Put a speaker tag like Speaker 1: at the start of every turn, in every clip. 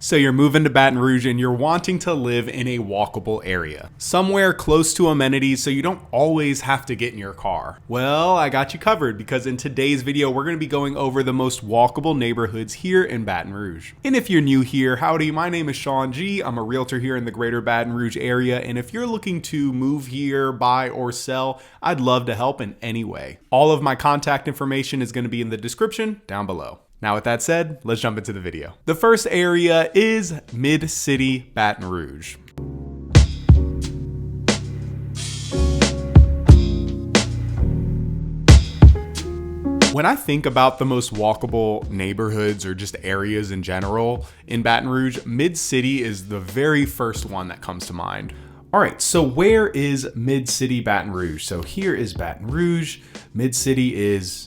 Speaker 1: So you're moving to Baton Rouge and you're wanting to live in a walkable area, somewhere close to amenities so you don't always have to get in your car. Well, I got you covered because in today's video, we're going to be going over the most walkable neighborhoods here in Baton Rouge. And if you're new here, howdy, my name is Shawn G. I'm a realtor here in the greater Baton Rouge area. And if you're looking to move here, buy or sell, I'd love to help in any way. All of my contact information is going to be in the description down below. Now with that said, let's jump into the video. The first area is Mid-City Baton Rouge. When I think about the most walkable neighborhoods or just areas in general in Baton Rouge, Mid-City is the very first one that comes to mind. All right, so where is Mid-City Baton Rouge? So here is Baton Rouge. Mid-City is,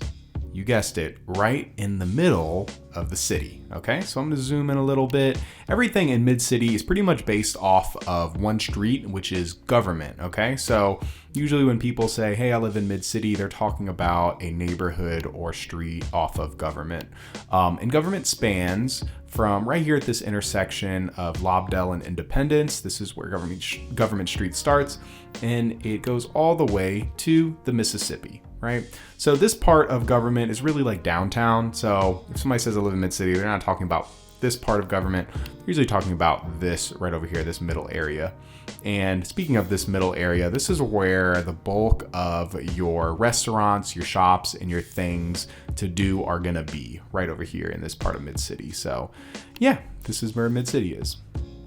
Speaker 1: you guessed it, right in the middle of the city. Okay, so I'm gonna zoom in a little bit. Everything in Mid-City is pretty much based off of one street, which is Government. Okay, so usually when people say, hey, I live in Mid-City, they're talking about a neighborhood or street off of Government. And Government spans from right here at this intersection of Lobdell and Independence. This is where Government Street starts, and it goes all the way to the Mississippi. Right? So this part of Government is really like downtown. So if somebody says I live in Mid-City, they're not talking about this part of Government. They're usually talking about this right over here, this middle area. And speaking of this middle area, this is where the bulk of your restaurants, your shops, and your things to do are gonna be right over here in this part of Mid-City. So yeah, this is where Mid-City is.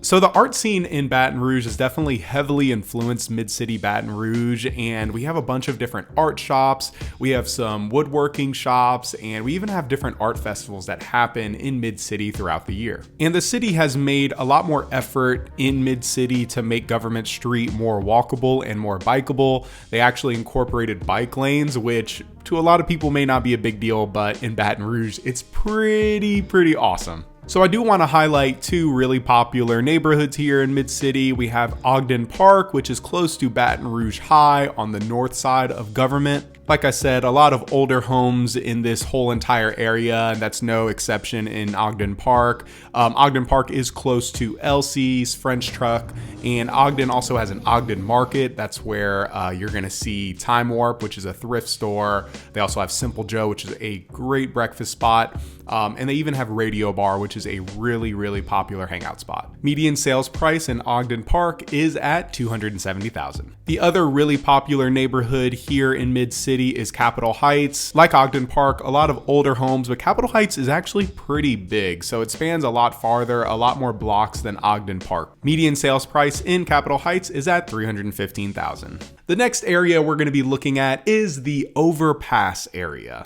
Speaker 1: So the art scene in Baton Rouge has definitely heavily influenced Mid-City Baton Rouge, and we have a bunch of different art shops. We have some woodworking shops, and we even have different art festivals that happen in Mid-City throughout the year. And the city has made a lot more effort in Mid-City to make Government Street more walkable and more bikeable. They actually incorporated bike lanes, which to a lot of people may not be a big deal, but in Baton Rouge, it's pretty awesome. So I do want to highlight two really popular neighborhoods here in Mid-City. We have Ogden Park, which is close to Baton Rouge High on the north side of Government. Like I said, a lot of older homes in this whole entire area, and that's no exception in Ogden Park. Ogden Park is close to Elsie's, French Truck, and Ogden also has an Ogden Market. That's where you're gonna see Time Warp, which is a thrift store. They also have Simple Joe, which is a great breakfast spot. And they even have Radio Bar, which is a really popular hangout spot. Median sales price in Ogden Park is at $270,000. The other really popular neighborhood here in Mid-City is Capitol Heights. Like Ogden Park, a lot of older homes, but Capitol Heights is actually pretty big, so it spans a lot farther, a lot more blocks than Ogden Park. Median sales price in Capitol Heights is at $315,000. The next area we're going to be looking at is the Overpass area.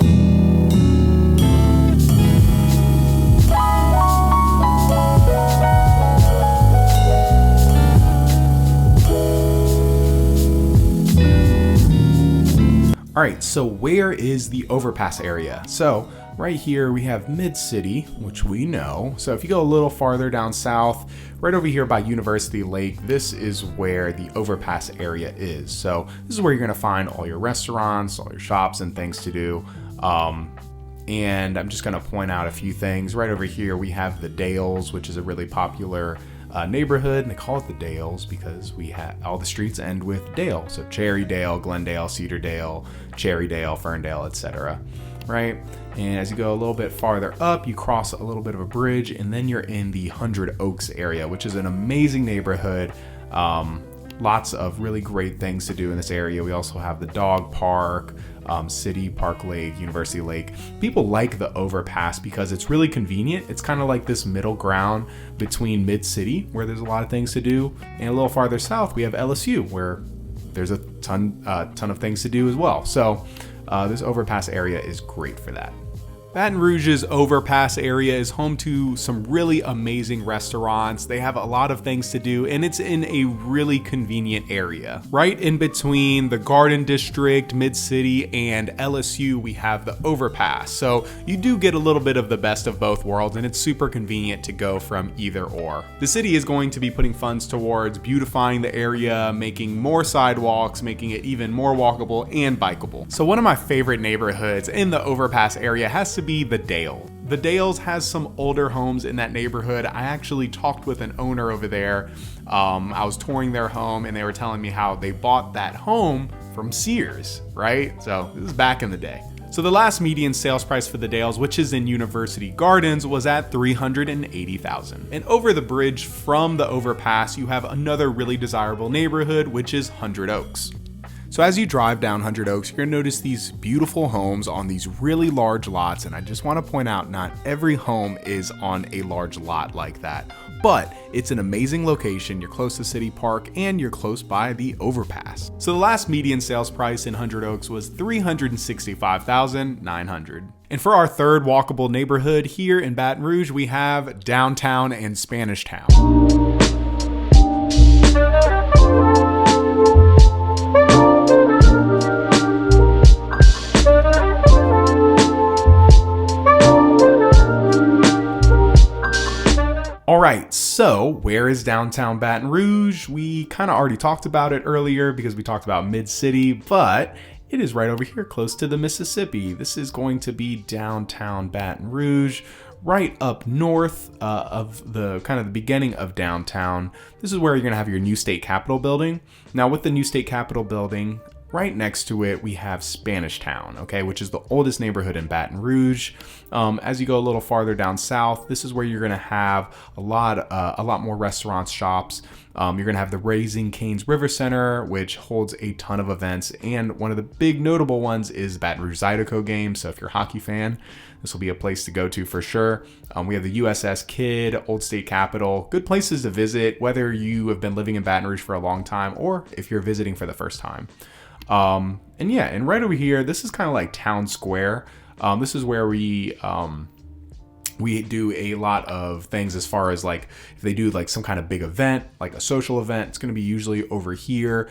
Speaker 1: All right, so where is the Overpass area? So right here we have Mid-City, which we know. So if you go a little farther down south, right over here by University Lake, this is where the Overpass area is. So this is where you're gonna find all your restaurants, all your shops and things to do. And I'm just gonna point out a few things. Right over here we have the Dales, which is a really popular neighborhood, and they call it the Dales because we have all the streets end with Dale. So Cherrydale, Glendale, Cedardale, Cherrydale, Ferndale, etc. Right? And as you go a little bit farther up, you cross a little bit of a bridge, and then you're in the 100 Oaks area, which is an amazing neighborhood. Lots of really great things to do in this area. We also have the dog park, City, Park Lake, University Lake. People like the Overpass because it's really convenient. It's kind of like this middle ground between Mid-City, where there's a lot of things to do, and a little farther south, we have LSU, where there's a ton of things to do as well. So this Overpass area is great for that. Baton Rouge's Overpass area is home to some really amazing restaurants. They have a lot of things to do, and it's in a really convenient area. Right in between the Garden District, Mid-City, and LSU, we have the Overpass. So you do get a little bit of the best of both worlds, and it's super convenient to go from either or. The city is going to be putting funds towards beautifying the area, making more sidewalks, making it even more walkable and bikeable. So one of my favorite neighborhoods in the Overpass area has to be the Dale. The Dales has some older homes in that neighborhood. I actually talked with an owner over there. I was touring their home and they were telling me how they bought that home from Sears, right? So this is back in the day. So the last median sales price for the Dales, which is in University Gardens, was at $380,000. And over the bridge from the overpass, you have another really desirable neighborhood, which is 100 Oaks. So as you drive down 100 Oaks, you're gonna notice these beautiful homes on these really large lots. And I just wanna point out, not every home is on a large lot like that, but it's an amazing location. You're close to City Park and you're close by the overpass. So the last median sales price in 100 Oaks was $365,900. And for our third walkable neighborhood here in Baton Rouge, we have Downtown and Spanish Town. All right, so where is downtown Baton Rouge? We kind of already talked about it earlier because we talked about mid-city, but it is right over here close to the Mississippi. This is going to be downtown Baton Rouge, right up north of the kind of the beginning of downtown. This is where you're gonna have your new state capitol building. Now with the new state capitol building, right next to it, we have Spanish Town, okay, which is the oldest neighborhood in Baton Rouge. As you go a little farther down south, this is where you're gonna have a lot more restaurants, shops. You're gonna have the Raising Cane's River Center, which holds a ton of events, and one of the big notable ones is Baton Rouge Zydeco game. So if you're a hockey fan, this will be a place to go to for sure. We have the USS Kidd, Old State Capitol, good places to visit, whether you have been living in Baton Rouge for a long time or if you're visiting for the first time. And yeah, and right over here, this is kind of like Town Square. This is where we do a lot of things as far as like, if they do like some kind of big event, like a social event, it's going to be usually over here.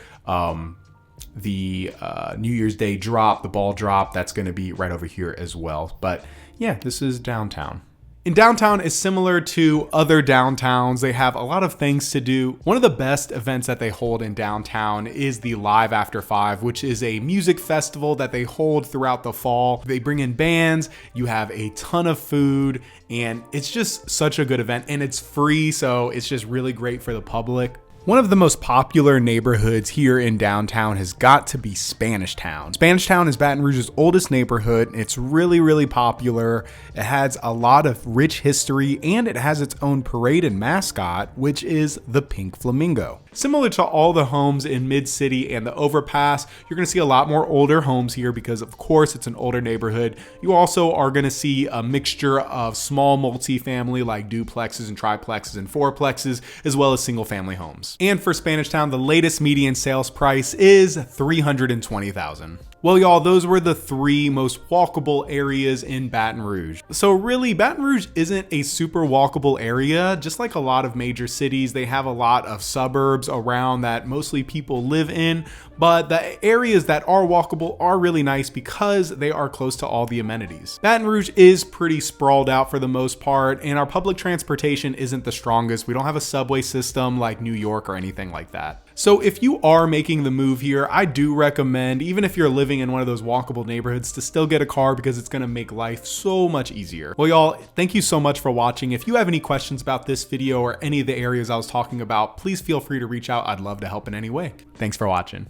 Speaker 1: The New Year's Day drop, the ball drop, that's going to be right over here as well. But yeah, this is downtown. And downtown is similar to other downtowns. They have a lot of things to do. One of the best events that they hold in downtown is the Live After 5, which is a music festival that they hold throughout the fall. They bring in bands, you have a ton of food, and it's just such a good event, and it's free, so it's just really great for the public. One of the most popular neighborhoods here in downtown has got to be Spanish Town. Spanish Town is Baton Rouge's oldest neighborhood. It's really, really popular. It has a lot of rich history and it has its own parade and mascot, which is the Pink Flamingo. Similar to all the homes in Mid-City and the Overpass, you're gonna see a lot more older homes here because of course it's an older neighborhood. You also are gonna see a mixture of small multifamily like duplexes and triplexes and fourplexes, as well as single family homes. And for Spanish Town, the latest median sales price is $320,000. Well, y'all, those were the three most walkable areas in Baton Rouge. So really, Baton Rouge isn't a super walkable area. Just like a lot of major cities, they have a lot of suburbs around that mostly people live in, but the areas that are walkable are really nice because they are close to all the amenities. Baton Rouge is pretty sprawled out for the most part, and our public transportation isn't the strongest. We don't have a subway system like New York or anything like that. So if you are making the move here, I do recommend, even if you're living in one of those walkable neighborhoods, to still get a car because it's gonna make life so much easier. Well, y'all, thank you so much for watching. If you have any questions about this video or any of the areas I was talking about, please feel free to reach out. I'd love to help in any way. Thanks for watching.